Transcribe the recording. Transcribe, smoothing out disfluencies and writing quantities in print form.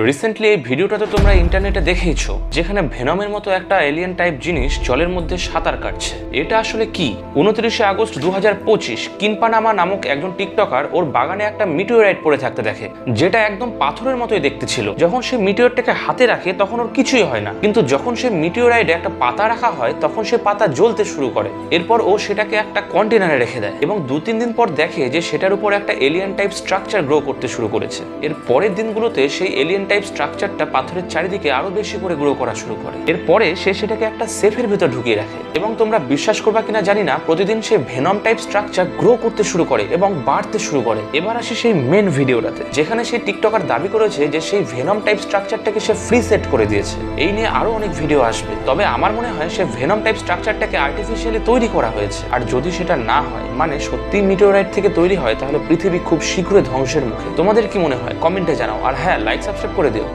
Recently এই ভিডিওটাতে তোমরা ইন্টারনেটে দেখেইছো, যেখানে ভেনমের মতো একটা এলিয়েন টাইপ জিনিস জলের মধ্যে সাঁতার কাটছে। এটা আসলে কি? 29 আগস্ট 2025 কিনপানামা নামক একজন টিকটকার ওর বাগানে একটা মিটিওরাইট পড়ে থাকতে দেখে, যেটা একদম পাথরের মতোই দেখতে ছিল। যখন সে মিটিওরাইটটাকে হাতে রাখে তখন ওর কিছুই হয় না, কিন্তু যখন সে মিটিওরাইটে একটা পাতা রাখা হয় তখন সে পাতা জ্বলতে শুরু করে। এরপর ও সেটাকে একটা কন্টেনারে রেখে দেয় এবং 2-3 দিন পর দেখে যে সেটার উপর একটা এলিয়েন টাইপ স্ট্রাকচার গ্রো করতে শুরু করেছে। এর পরের দিনগুলোতে সেই এলিয়েন টাইপ স্ট্রাকচারটা পাথরের চারিদিকে আরো বেশি করে গ্রো করা শুরু করে। এরপরে সে সেটাকে একটা সেফের ভিতর ঢুকিয়ে রাখে এবং তোমরা বিশ্বাস করবা কিনা জানি না, প্রতিদিন সে ভেনম টাইপ স্ট্রাকচার গ্রো করতে শুরু করে এবং বাড়তে শুরু করে। এবার আসে সেই মেন ভিডিওটাতে, যেখানে সেই টিকটকার দাবি করেছে যে সেই ভেনম টাইপ স্ট্রাকচারটাকে সে ফ্রি সেট করে দিয়েছে। এই নিয়ে আরো অনেক ভিডিও আসবে, তবে আমার মনে হয় সে ভেনম টাইপ স্ট্রাকচারটাকে আর্টিফিশিয়ালি তৈরি করা হয়েছে। আর যদি সেটা না হয়, মানে সত্যি মিটিওরাইট থেকে তৈরি হয়, তাহলে পৃথিবী খুব শীঘ্রই ধ্বংসের মুখে। তোমাদের কি মনে হয় কমেন্টে জানাও, আর হ্যাঁ, লাইক সাবস্ক্রাইব করে দিও।